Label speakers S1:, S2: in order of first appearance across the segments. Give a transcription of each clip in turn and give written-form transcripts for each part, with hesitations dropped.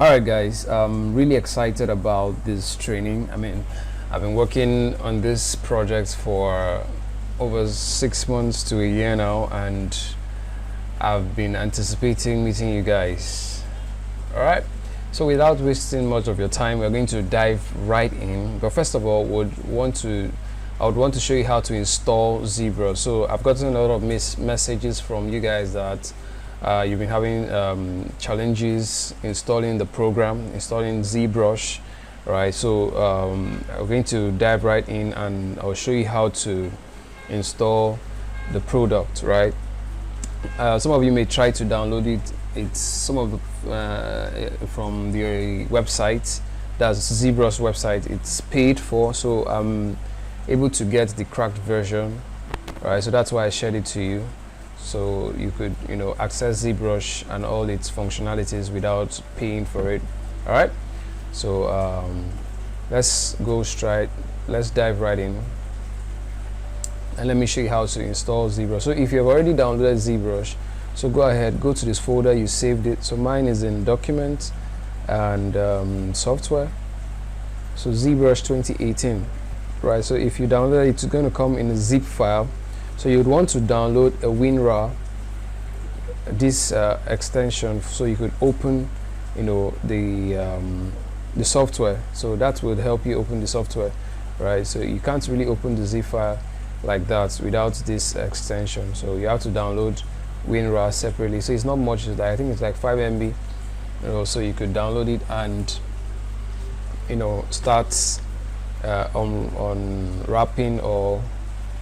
S1: Alright guys, I'm really excited about this training. I've been working on this project for over 6 months to a year now, and I've been anticipating meeting you guys. Alright, so without wasting much of your time, we're going to dive right in. But first of all, I would want to show you how to install ZBrush. So I've gotten a lot of messages from you guys that you've been having challenges installing the program, installing ZBrush, right? So I'm going to dive right in and I'll show you how to install the product, right? Some of you may try to download it. It's some of the from the website. That's ZBrush website. It's paid for, so I'm able to get the cracked version, right? So that's why I shared it to you, so you could access ZBrush and all its functionalities without paying for it. All right, so let's dive right in, and let me show you how to install ZBrush. So if you've already downloaded ZBrush, so go ahead, go to this folder, you saved it. So mine is in document and software, so ZBrush 2018, right? So if you download it, it's going to come in a zip file. So you would want to download a WinRAR, this extension, so you could open the software. So that would help you open the software, right? So you can't really open the zip file like that without this extension, so you have to download WinRAR separately. So it's not much, I think it's like 5 MB, so you could download it and start on wrapping, or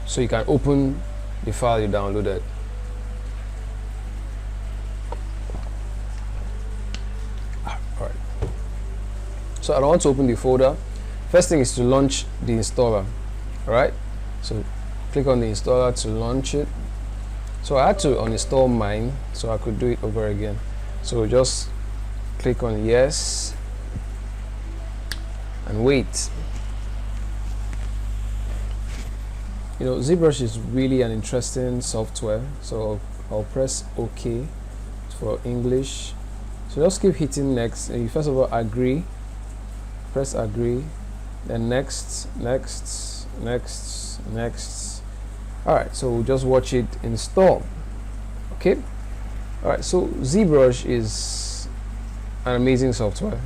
S1: so you can open the file you downloaded. Alright, so I don't want to open the folder. First thing is to launch the installer. Alright, so click on the installer to launch it. So I had to uninstall mine so I could do it over again. So just click on yes and wait. ZBrush is really an interesting software, so I'll press OK for English. So just keep hitting next. You first of all agree, press agree, then next. Alright, so we'll just watch it install. Okay, alright, so ZBrush is an amazing software.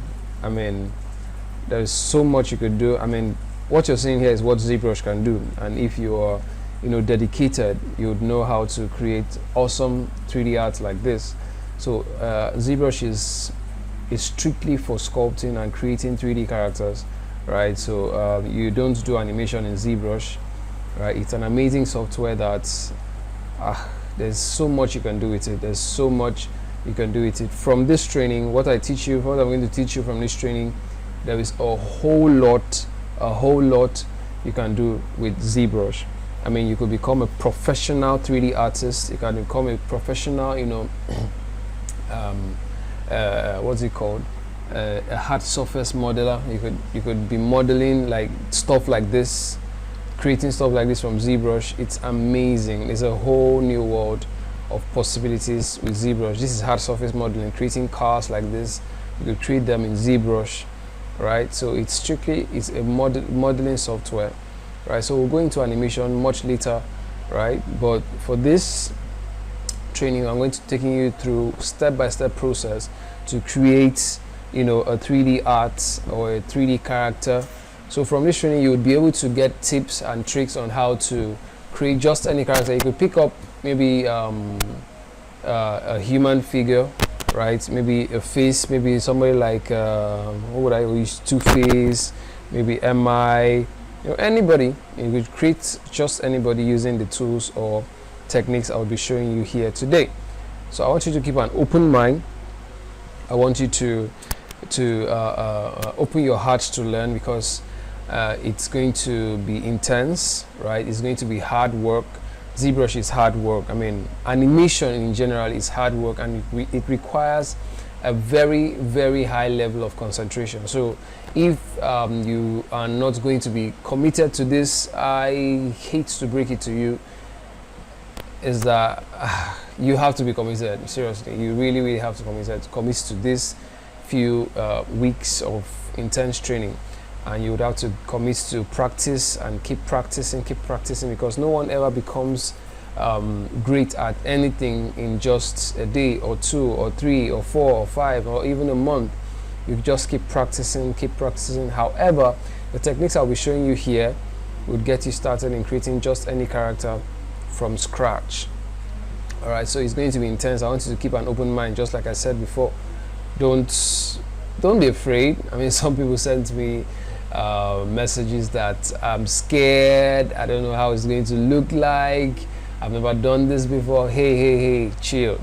S1: There's so much you could do. What you're seeing here is what ZBrush can do, and if you are dedicated, you would know how to create awesome 3D art like this. So ZBrush is strictly for sculpting and creating 3D characters, right? So you don't do animation in ZBrush, right? It's an amazing software that there's so much you can do with it. There's so much you can do with it. From this training, what I'm going to teach you from this training, there is a whole lot you can do with ZBrush. You could become a professional 3D artist. You can become a professional, what's it called? A hard surface modeler. You could be modeling like stuff like this, creating stuff like this from ZBrush. It's amazing. There's a whole new world of possibilities with ZBrush. This is hard surface modeling, creating cars like this. You could create them in ZBrush, right? So it's a modeling software, right? So we'll go into animation much later, right? But for this training, I'm going to take you through step-by-step process to create a 3D art or a 3D character. So from this training, you would be able to get tips and tricks on how to create just any character. You could pick up maybe a human figure, right? Maybe a face, maybe somebody like what would I use? Two-Face, maybe MI, anybody. You could create just anybody using the tools or techniques I'll be showing you here today. So I want you to keep an open mind. I want you to open your heart to learn, because it's going to be intense, right? It's going to be hard work. ZBrush is hard work. Animation in general is hard work, and it requires a very, very high level of concentration. So if you are not going to be committed to this, I hate to break it to you, is that you have to be committed. Seriously, you really have to commit to this few weeks of intense training, and you would have to commit to practice and keep practicing, because no one ever becomes great at anything in just a day or 2 or 3 or 4 or 5 or even a month. You just keep practicing. However, the techniques I'll be showing you here would get you started in creating just any character from scratch. Alright, so it's going to be intense. I want you to keep an open mind, just like I said before. Don't be afraid. I mean, some people send me messages that I'm scared, I don't know how it's going to look like, I've never done this before. Hey, chill.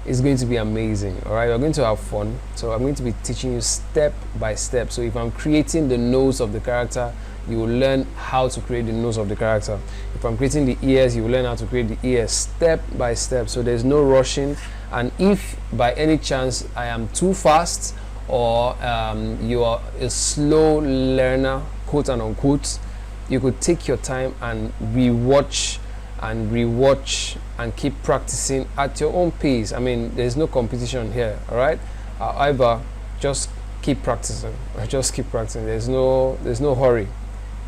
S1: It's going to be amazing. All right, we're going to have fun. So I'm going to be teaching you step by step. So if I'm creating the nose of the character, you will learn how to create the nose of the character. If I'm creating the ears, you will learn how to create the ears step by step. So there's no rushing. And if by any chance I am too fast, or you are a slow learner, quote and unquote, you could take your time and rewatch and keep practicing at your own pace. I mean, there's no competition here. All right, however, just keep practicing. There's no hurry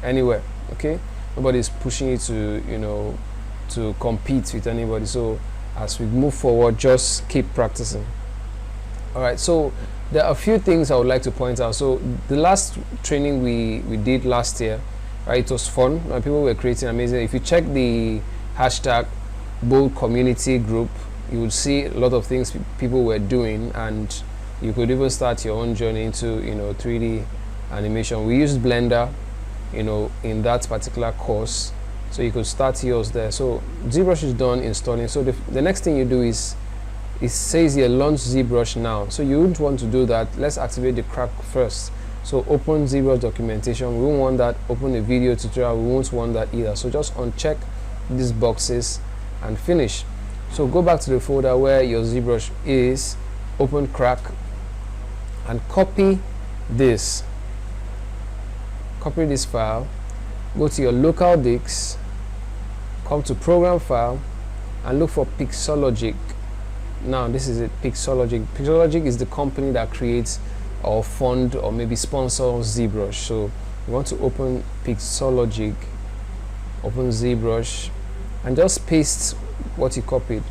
S1: anywhere. Okay, nobody's pushing you to compete with anybody. So as we move forward, just keep practicing. All right, so there are a few things I would like to point out. So the last training we did last year, right, it was fun. People were creating amazing. If you check the hashtag bold community group, you would see a lot of things people were doing, and you could even start your own journey into 3D animation. We used Blender in that particular course, so you could start yours there. So ZBrush is done installing. So the next thing you do is, it says here launch ZBrush now. So you would want to do that. Let's activate the crack first. So open ZBrush documentation. We won't want that. Open a video tutorial. We won't want that either. So just uncheck these boxes and finish. So go back to the folder where your ZBrush is, open crack, and copy this file. Go to your local disk, come to program file, and look for Pixologic. Now this is it, Pixologic. Pixologic is the company that creates or fund or maybe sponsors ZBrush. So you want to open Pixologic, open ZBrush, and just paste what you copied.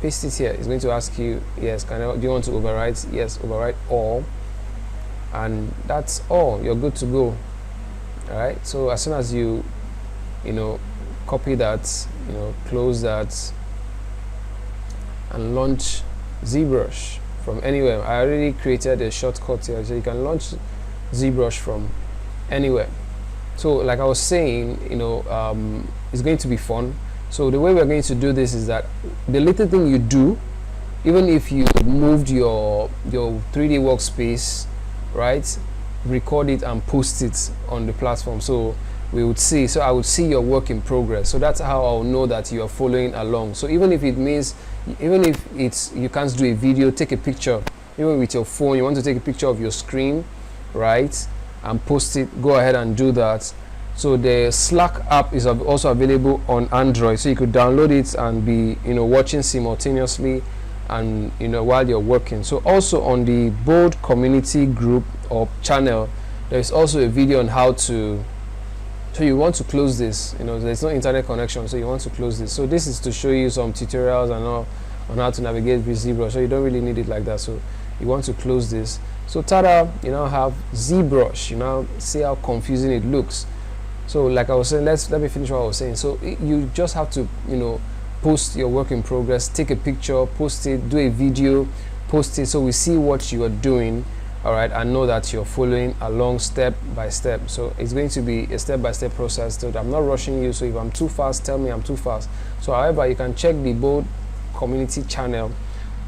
S1: Paste it here. It's going to ask you, yes, do you want to overwrite? Yes, overwrite all, and that's all. You're good to go. All right. So as soon as you copy that, close that, and launch ZBrush from anywhere. I already created a shortcut here, so you can launch ZBrush from anywhere. So like I was saying, it's going to be fun. So the way we're going to do this is that the little thing you do, even if you moved your 3D workspace, right, record it and post it on the platform. So I would see your work in progress. So that's how I'll know that you are following along. So even if you can't do a video, take a picture. Even with your phone, you want to take a picture of your screen, right, and post it, go ahead and do that. So the Slack app is also available on Android, so you could download it and be watching simultaneously and while you're working. So also on the bold community group or channel, there is also a video on how to, so you want to close this, there's no internet connection, so you want to close this. So this is to show you some tutorials and all on how to navigate with ZBrush, so you don't really need it like that. So you want to close this. So tada, you now have ZBrush. You now see how confusing it looks. So like I was saying, let me finish what I was saying. So you just have to post your work in progress, take a picture, post it, do a video, post it, so we see what you are doing. All right, and know that you're following along step by step. So it's going to be a step-by-step process. So I'm not rushing you. So if I'm too fast, tell me I'm too fast. So however, you can check the bold community channel.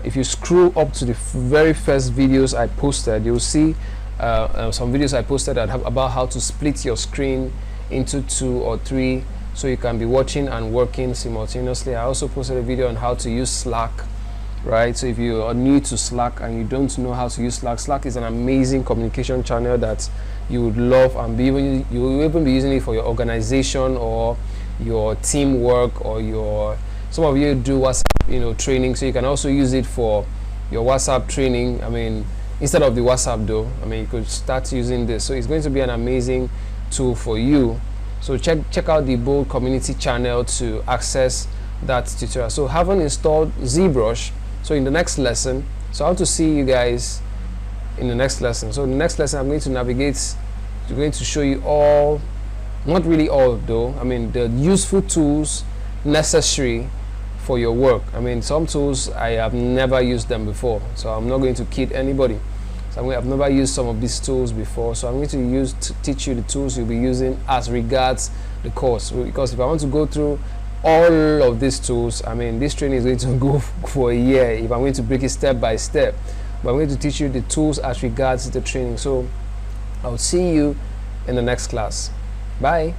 S1: If you scroll up to the very first videos I posted, you'll see some videos I posted about how to split your screen into 2 or 3, so you can be watching and working simultaneously. I also posted a video on how to use Slack, right? So if you are new to Slack and you don't know how to use Slack is an amazing communication channel that you would love, and you will even be using it for your organization or your teamwork, or some of you do WhatsApp training, so you can also use it for your WhatsApp training. I mean, instead of the WhatsApp though. I mean, you could start using this. So it's going to be an amazing tool for you. So check out the Bold community channel to access that tutorial. So haven't installed ZBrush. So in the next lesson, so I want to see you guys in the next lesson. So in the next lesson, I'm going to navigate. I'm going to show you all, not really all though, I mean the useful tools necessary for your work. I mean, some tools I have never used them before, so I'm not going to kid anybody. So I've never used some of these tools before, so I'm going to teach you the tools you'll be using as regards the course. Because if I want to go through all of these tools, I mean, this training is going to go for a year if I'm going to break it step by step. But I'm going to teach you the tools as regards the training. So I'll see you in the next class. Bye.